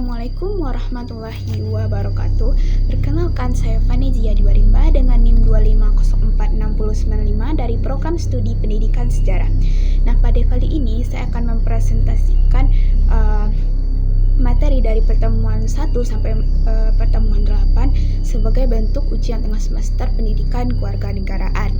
Assalamualaikum warahmatullahi wabarakatuh. Perkenalkan, saya Fani Zia Diwarimba dengan NIM 2504695 dari Program Studi Pendidikan Sejarah. Nah, pada kali ini saya akan mempresentasikan materi dari pertemuan 1 sampai pertemuan 8 sebagai bentuk ujian tengah semester pendidikan kewarganegaraan.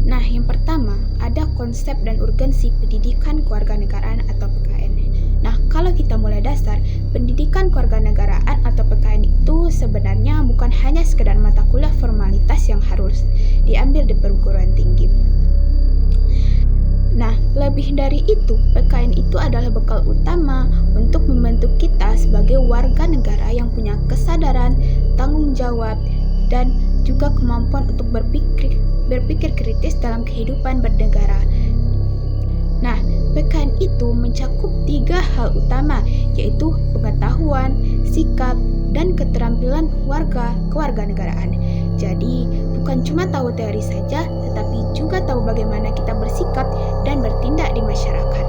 Nah, yang pertama ada konsep dan urgensi pendidikan kewarganegaraan atau PKN. Nah, kalau kita mulai dasar, pendidikan kewarganegaraan atau PKN itu sebenarnya bukan hanya sekedar mata kuliah formalitas yang harus diambil di perguruan tinggi. Nah, lebih dari itu, PKN itu adalah bekal utama untuk membentuk kita sebagai warga negara yang punya kesadaran, tanggung jawab, dan juga kemampuan untuk berpikir kritis dalam kehidupan bernegara. Nah, PKN itu mencakup 3 hal utama, yaitu pengetahuan, sikap, dan keterampilan warga kewarganegaraan. Jadi, bukan cuma tahu teori saja, tetapi juga tahu bagaimana kita bersikap dan bertindak di masyarakat.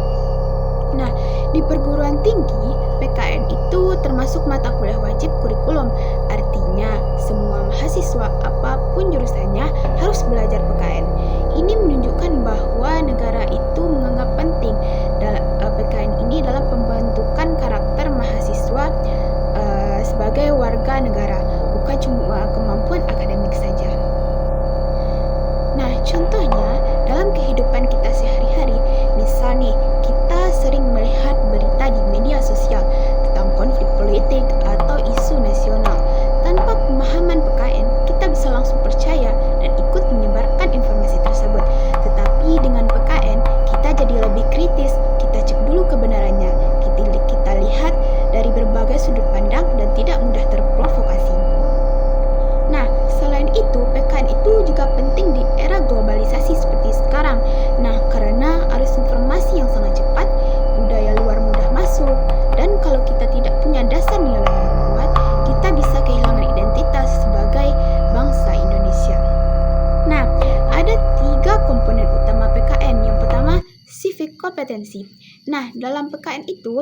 Nah, di perguruan tinggi, PKN itu termasuk mata kuliah wajib kurikulum. Artinya, semua mahasiswa apapun jurusannya harus belajar PKN. Ini menunjukkan bahwa negara itu menganggap penting PKN ini dalam pembentukan karakter mahasiswa sebagai warga negara, bukan cuma kemampuan akademik saja. Nah, contohnya dalam kehidupan kita sehari-hari, misal nih, kita sering melihat berita di media sosial tentang konflik politik atau isu nasional. Tanpa pemahaman PKN, kita bisa langsung percaya dan ikut menyebarkan informasi tersebut. Tetapi dengan PKN, kita jadi lebih kritis, kita cek dulu kebenarannya, kita lihat dari berbagai sudut pandang dan tidak mudah terprovokasi. Nah, selain itu, PKN itu juga penting di era globalisasi seperti sekarang. Nah, karena arus informasi yang sangat cepat, budaya luar mudah masuk, dan kalau kita tidak punya dasar nilai yang kuat, kita bisa kehilangan identitas sebagai bangsa Indonesia. Nah, ada 3 komponen utama PKN. Yang pertama, civic kompetensi. Nah, dalam PKN itu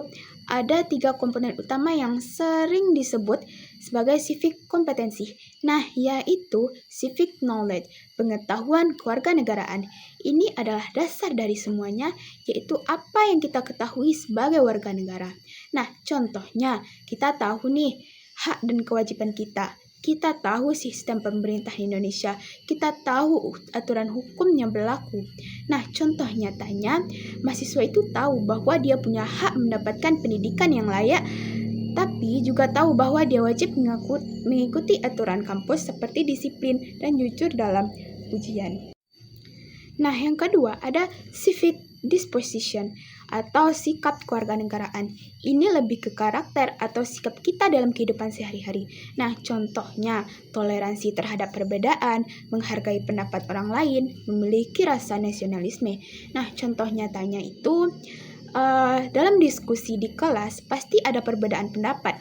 ada 3 komponen utama yang sering disebut sebagai civic kompetensi. Nah, yaitu civic knowledge, pengetahuan kewarganegaraan. Ini adalah dasar dari semuanya, yaitu apa yang kita ketahui sebagai warga negara. Nah, contohnya, kita tahu nih hak dan kewajiban kita. Kita tahu sistem pemerintah Indonesia, kita tahu aturan hukum yang berlaku. Nah, contoh nyatanya, mahasiswa itu tahu bahwa dia punya hak mendapatkan pendidikan yang layak, tapi juga tahu bahwa dia wajib mengikuti aturan kampus seperti disiplin dan jujur dalam ujian. Nah, yang kedua ada civic disposition atau sikap kewarganegaraan. Ini lebih ke karakter atau sikap kita dalam kehidupan sehari-hari. Nah, contohnya toleransi terhadap perbedaan, menghargai pendapat orang lain, memiliki rasa nasionalisme. Nah, contoh nyatanya itu dalam diskusi di kelas pasti ada perbedaan pendapat.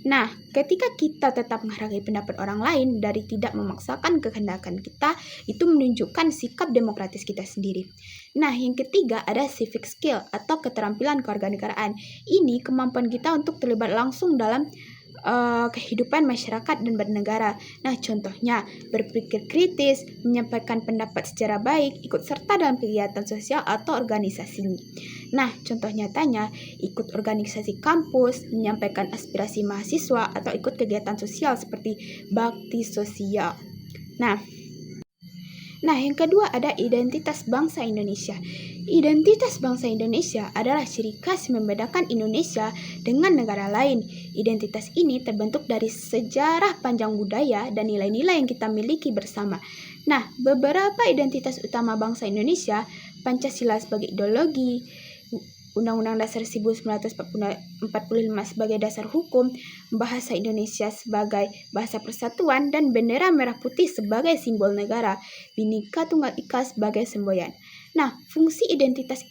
Nah, ketika kita tetap menghargai pendapat orang lain dari tidak memaksakan kehendakan kita, itu menunjukkan sikap demokratis kita sendiri. Nah, yang ketiga ada civic skill atau keterampilan kewarganegaraan. Ini kemampuan kita untuk terlibat langsung dalam kehidupan masyarakat dan bernegara. Nah, contohnya berpikir kritis, menyampaikan pendapat secara baik, ikut serta dalam kegiatan sosial atau organisasi. Nah, contoh nyatanya ikut organisasi kampus, menyampaikan aspirasi mahasiswa atau ikut kegiatan sosial seperti bakti sosial. Nah, yang kedua ada identitas bangsa Indonesia. Identitas bangsa Indonesia adalah ciri khas yang membedakan Indonesia dengan negara lain. Identitas ini terbentuk dari sejarah panjang budaya dan nilai-nilai yang kita miliki bersama. Nah, beberapa identitas utama bangsa Indonesia, Pancasila sebagai ideologi, Undang-Undang Dasar 1945 sebagai dasar hukum, bahasa Indonesia sebagai bahasa persatuan, dan bendera merah putih sebagai simbol negara, Bhinneka Tunggal Ika sebagai semboyan. Nah, fungsi identitas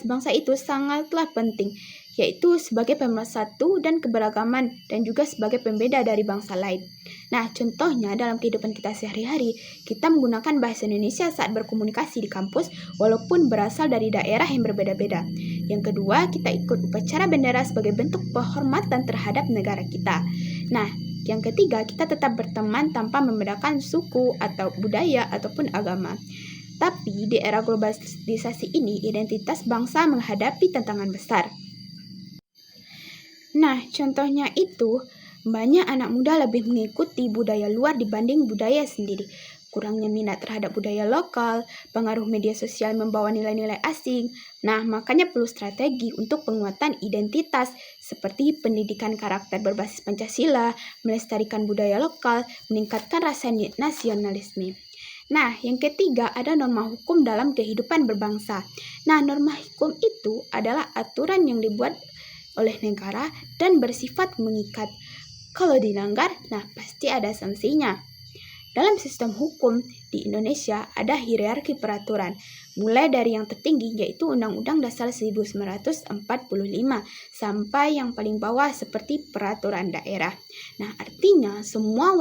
bangsa itu sangatlah penting. yaitu sebagai pemersatu dan keberagaman dan juga sebagai pembeda dari bangsa lain. Nah, contohnya dalam kehidupan kita sehari-hari, kita menggunakan bahasa Indonesia saat berkomunikasi di kampus walaupun berasal dari daerah yang berbeda-beda. Yang kedua, kita ikut upacara bendera sebagai bentuk penghormatan terhadap negara kita. Nah, yang ketiga, kita tetap berteman tanpa membedakan suku atau budaya ataupun agama. Tapi di era globalisasi ini, identitas bangsa menghadapi tantangan besar. Nah, contohnya itu, banyak anak muda lebih mengikuti budaya luar dibanding budaya sendiri. Kurangnya minat terhadap budaya lokal, pengaruh media sosial membawa nilai-nilai asing. Nah, makanya perlu strategi untuk penguatan identitas seperti pendidikan karakter berbasis Pancasila, melestarikan budaya lokal, meningkatkan rasa nasionalisme. Nah, yang ketiga ada norma hukum dalam kehidupan berbangsa. Nah, norma hukum itu adalah aturan yang dibuat oleh negara dan bersifat mengikat. Kalau dilanggar, nah pasti ada sanksinya. Dalam sistem hukum di Indonesia ada hierarki peraturan, mulai dari yang tertinggi yaitu Undang-Undang Dasar 1945 sampai yang paling bawah seperti peraturan daerah. Artinya semua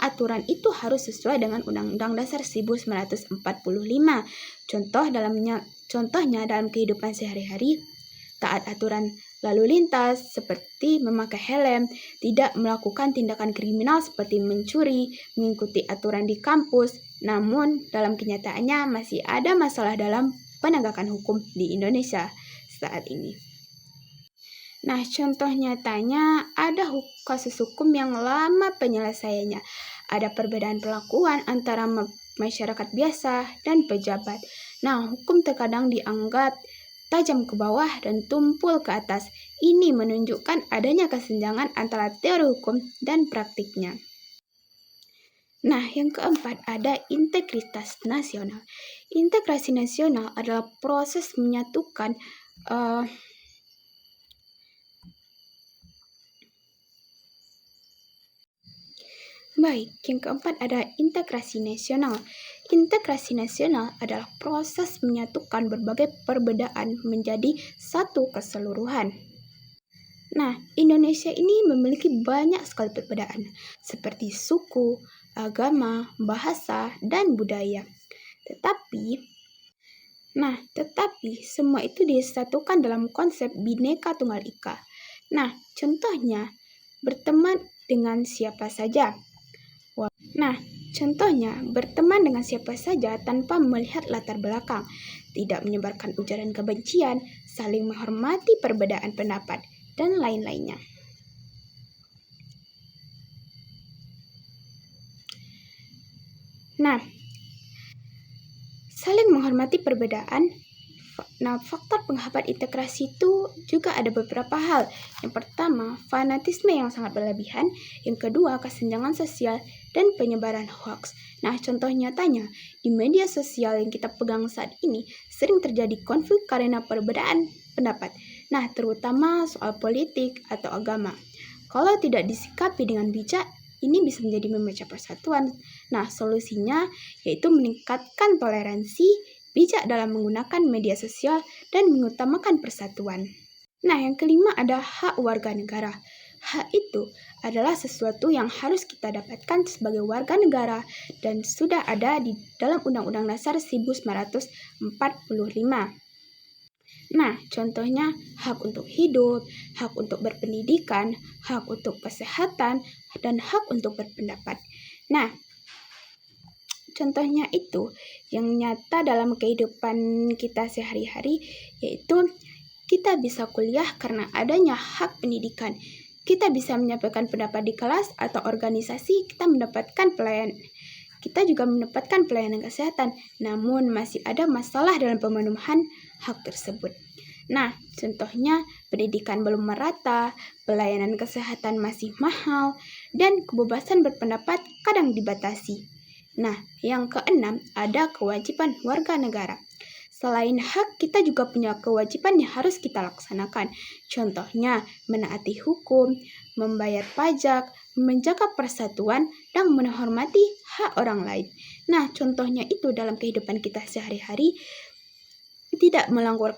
aturan itu harus sesuai dengan Undang-Undang Dasar 1945. Contohnya dalam kehidupan sehari-hari, taat aturan lalu lintas seperti memakai helm, tidak melakukan tindakan kriminal seperti mencuri, mengikuti aturan di kampus. Namun dalam kenyataannya masih ada masalah dalam penegakan hukum di Indonesia saat ini. Nah, contoh nyatanya ada kasus hukum yang lama penyelesaiannya. Ada perbedaan perlakuan antara masyarakat biasa dan pejabat. Nah, hukum terkadang dianggap tajam ke bawah dan tumpul ke atas. Ini menunjukkan adanya kesenjangan antara teori hukum dan praktiknya. Nah, yang keempat ada integritas nasional. Integrasi nasional adalah proses menyatukan Baik, yang keempat ada integrasi nasional. Integrasi nasional adalah proses menyatukan berbagai perbedaan menjadi satu keseluruhan. Nah, Indonesia ini memiliki banyak sekali perbedaan, seperti suku, agama, bahasa, dan budaya. Tetapi semua itu disatukan dalam konsep Bhinneka Tunggal Ika. Nah, contohnya berteman dengan siapa saja. Berteman dengan siapa saja tanpa melihat latar belakang, tidak menyebarkan ujaran kebencian, saling menghormati perbedaan pendapat, dan lain-lainnya. Nah, saling menghormati perbedaan. Nah, faktor penghambat integrasi itu juga ada beberapa hal. Yang pertama, fanatisme yang sangat berlebihan. Yang kedua, kesenjangan sosial dan penyebaran hoax. Nah, contoh nyatanya, di media sosial yang kita pegang saat ini, sering terjadi konflik karena perbedaan pendapat. Nah, terutama soal politik atau agama. Kalau tidak disikapi dengan bijak, ini bisa menjadi memecah persatuan. Nah, solusinya yaitu meningkatkan toleransi, bijak dalam menggunakan media sosial, dan mengutamakan persatuan. Nah, yang kelima ada hak warga negara. Hak itu adalah sesuatu yang harus kita dapatkan sebagai warga negara dan sudah ada di dalam Undang-Undang Dasar 1945. Nah, contohnya hak untuk hidup, hak untuk berpendidikan, hak untuk kesehatan, dan hak untuk berpendapat. Nah, contohnya itu yang nyata dalam kehidupan kita sehari-hari, yaitu kita bisa kuliah karena adanya hak pendidikan. Kita bisa menyampaikan pendapat di kelas atau organisasi, kita juga mendapatkan pelayanan kesehatan, namun masih ada masalah dalam pemenuhan hak tersebut. Nah, contohnya pendidikan belum merata, pelayanan kesehatan masih mahal, dan kebebasan berpendapat kadang dibatasi. Nah, yang keenam ada kewajiban warga negara. Selain hak, kita juga punya kewajiban yang harus kita laksanakan. Contohnya, menaati hukum, membayar pajak, menjaga persatuan, dan menghormati hak orang lain. Nah, contohnya itu dalam kehidupan kita sehari-hari. tidak melanggar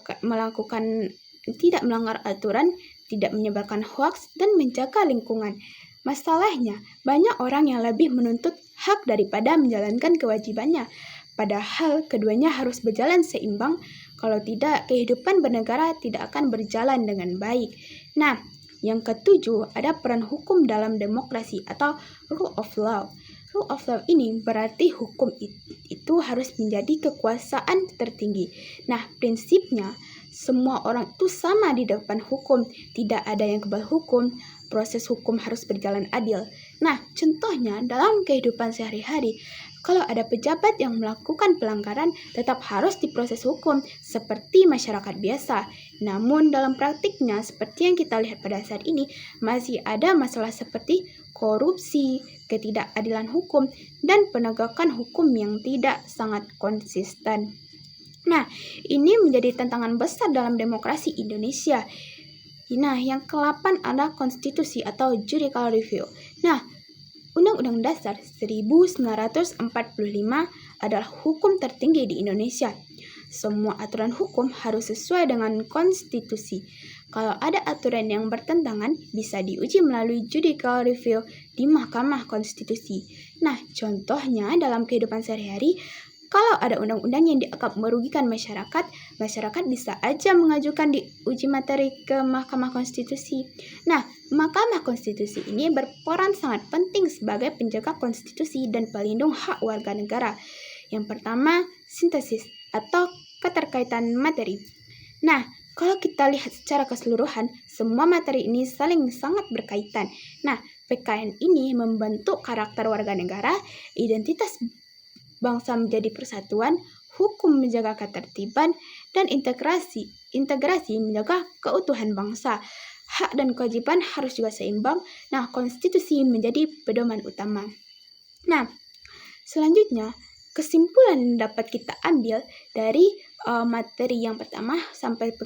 aturan, tidak menyebarkan hoaks, dan menjaga lingkungan. Masalahnya, banyak orang yang lebih menuntut hak daripada menjalankan kewajibannya. Padahal keduanya harus berjalan seimbang, kalau tidak kehidupan bernegara tidak akan berjalan dengan baik. Nah, yang ketujuh ada peran hukum dalam demokrasi atau rule of law. Rule of law ini berarti hukum itu harus menjadi kekuasaan tertinggi. Nah, prinsipnya semua orang itu sama di depan hukum, tidak ada yang kebal hukum, proses hukum harus berjalan adil. Nah, contohnya dalam kehidupan sehari-hari, kalau ada pejabat yang melakukan pelanggaran, tetap harus diproses hukum seperti masyarakat biasa. Namun dalam praktiknya, seperti yang kita lihat pada saat ini, masih ada masalah seperti korupsi, ketidakadilan hukum, dan penegakan hukum yang tidak sangat konsisten. Nah, ini menjadi tantangan besar dalam demokrasi Indonesia. Nah, yang ke-8 ada konstitusi atau judicial review. Nah, Undang-Undang Dasar 1945 adalah hukum tertinggi di Indonesia. Semua aturan hukum harus sesuai dengan konstitusi. Kalau ada aturan yang bertentangan, bisa diuji melalui judicial review di Mahkamah Konstitusi. Nah, contohnya dalam kehidupan sehari-hari, kalau ada undang-undang yang dianggap merugikan masyarakat bisa aja mengajukan diuji materi ke Mahkamah Konstitusi. Nah, Mahkamah Konstitusi ini berperan sangat penting sebagai penjaga konstitusi dan pelindung hak warga negara. Yang pertama, sintesis atau keterkaitan materi. Nah, kalau kita lihat secara keseluruhan, semua materi ini saling sangat berkaitan. Nah, PKN ini membentuk karakter warga negara, identitas bangsa menjadi persatuan, hukum menjaga ketertiban, dan integrasi menjaga keutuhan bangsa. Hak dan kewajiban harus juga seimbang. Nah, konstitusi menjadi pedoman utama. Nah, selanjutnya, kesimpulan yang dapat kita ambil dari materi yang pertama sampai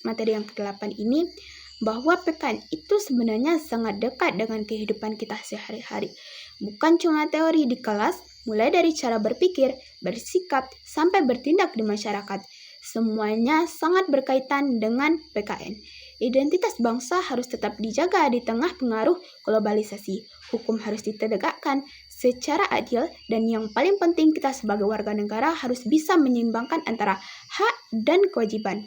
materi yang ke-8 ini, bahwa PKN itu sebenarnya sangat dekat dengan kehidupan kita sehari-hari. Bukan cuma teori di kelas, mulai dari cara berpikir, bersikap, sampai bertindak di masyarakat. Semuanya sangat berkaitan dengan PKN. Identitas bangsa harus tetap dijaga di tengah pengaruh globalisasi. Hukum harus ditegakkan secara adil, dan yang paling penting kita sebagai warga negara harus bisa menyeimbangkan antara hak dan kewajiban.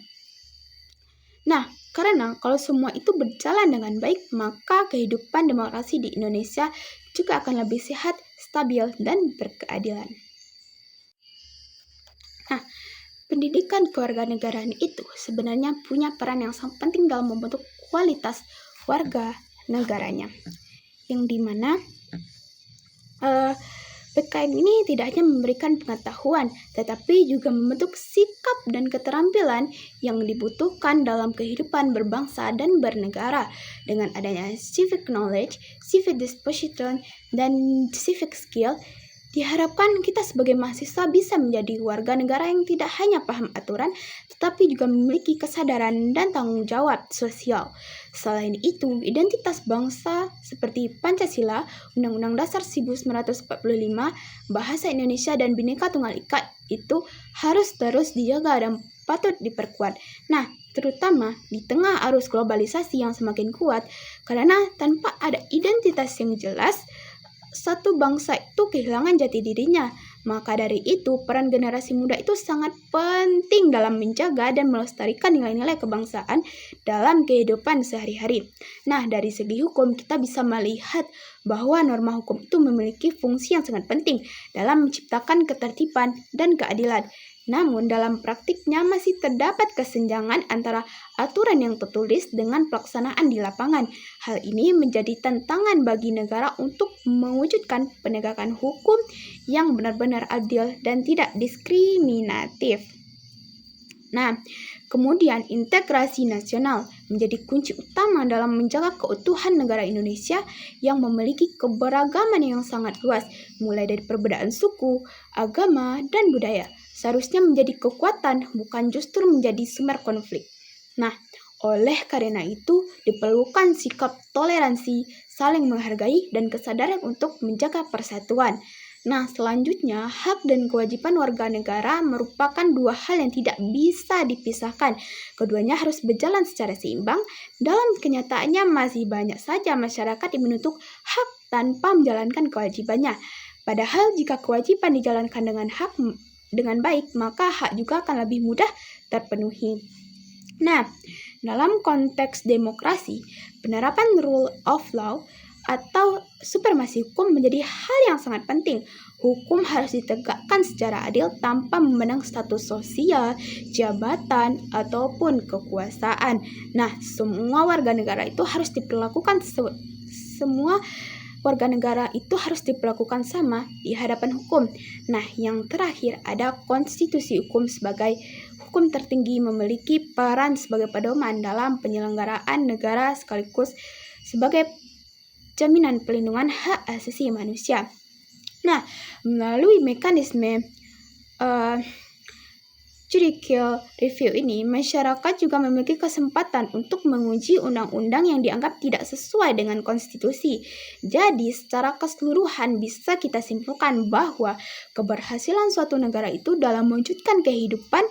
Nah, karena kalau semua itu berjalan dengan baik, maka kehidupan demokrasi di Indonesia juga akan lebih sehat, stabil, dan berkeadilan. Nah, pendidikan kewarganegaraan itu sebenarnya punya peran yang sangat penting dalam membentuk kualitas warga negaranya. Yang dimana PKN ini tidak hanya memberikan pengetahuan, tetapi juga membentuk sikap dan keterampilan yang dibutuhkan dalam kehidupan berbangsa dan bernegara. Dengan adanya civic knowledge, civic disposition, dan civic skill, diharapkan kita sebagai mahasiswa bisa menjadi warga negara yang tidak hanya paham aturan, tetapi juga memiliki kesadaran dan tanggung jawab sosial. Selain itu, identitas bangsa seperti Pancasila, Undang-Undang Dasar 1945, Bahasa Indonesia, dan Bhinneka Tunggal Ika itu harus terus dijaga dan patut diperkuat. Nah, terutama di tengah arus globalisasi yang semakin kuat, karena tanpa ada identitas yang jelas, satu bangsa itu kehilangan jati dirinya. Maka dari itu, peran generasi muda itu sangat penting dalam menjaga dan melestarikan nilai-nilai kebangsaan dalam kehidupan sehari-hari. Nah, dari segi hukum, kita bisa melihat bahwa norma hukum itu memiliki fungsi yang sangat penting dalam menciptakan ketertiban dan keadilan. Namun, dalam praktiknya masih terdapat kesenjangan antara aturan yang tertulis dengan pelaksanaan di lapangan. Hal ini menjadi tantangan bagi negara untuk mewujudkan penegakan hukum yang benar-benar adil dan tidak diskriminatif. Nah, kemudian integrasi nasional menjadi kunci utama dalam menjaga keutuhan negara Indonesia yang memiliki keberagaman yang sangat luas, mulai dari perbedaan suku, agama, dan budaya. Seharusnya menjadi kekuatan, bukan justru menjadi sumber konflik. Nah, oleh karena itu diperlukan sikap toleransi, saling menghargai, dan kesadaran untuk menjaga persatuan. Nah, selanjutnya, hak dan kewajiban warga negara merupakan dua hal yang tidak bisa dipisahkan. Keduanya harus berjalan secara seimbang. Dalam kenyataannya, masih banyak saja masyarakat yang menuntut hak tanpa menjalankan kewajibannya. Padahal, jika kewajiban dijalankan dengan baik, maka hak juga akan lebih mudah terpenuhi. Nah, dalam konteks demokrasi, penerapan rule of law atau supremasi hukum menjadi hal yang sangat penting. Hukum harus ditegakkan secara adil tanpa memandang status sosial, jabatan, ataupun kekuasaan. Nah, semua warga negara itu harus diperlakukan sama di hadapan hukum. Nah, yang terakhir ada konstitusi hukum sebagai hukum tertinggi, memiliki peran sebagai pedoman dalam penyelenggaraan negara sekaligus sebagai jaminan pelindungan hak asasi manusia. Nah, melalui mekanisme judicial review ini, masyarakat juga memiliki kesempatan untuk menguji undang-undang yang dianggap tidak sesuai dengan konstitusi. Jadi, secara keseluruhan bisa kita simpulkan bahwa keberhasilan suatu negara itu dalam mewujudkan kehidupan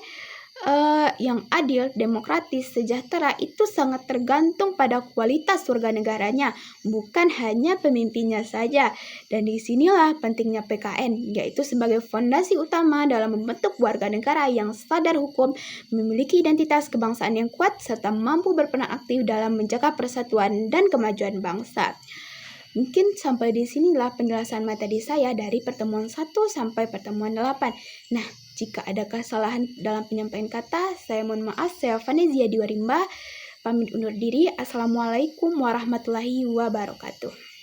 yang adil, demokratis, sejahtera itu sangat tergantung pada kualitas warga negaranya, bukan hanya pemimpinnya saja. Dan disinilah pentingnya PKN, yaitu sebagai fondasi utama dalam membentuk warga negara yang sadar hukum, memiliki identitas kebangsaan yang kuat, serta mampu berperan aktif dalam menjaga persatuan dan kemajuan bangsa. Mungkin sampai di sinilah penjelasan materi saya dari pertemuan 1 sampai pertemuan 8. Nah, jika ada kesalahan dalam penyampaian kata, saya mohon maaf. Saya Vanezia Diwarimba, pamit undur diri. Assalamualaikum warahmatullahi wabarakatuh.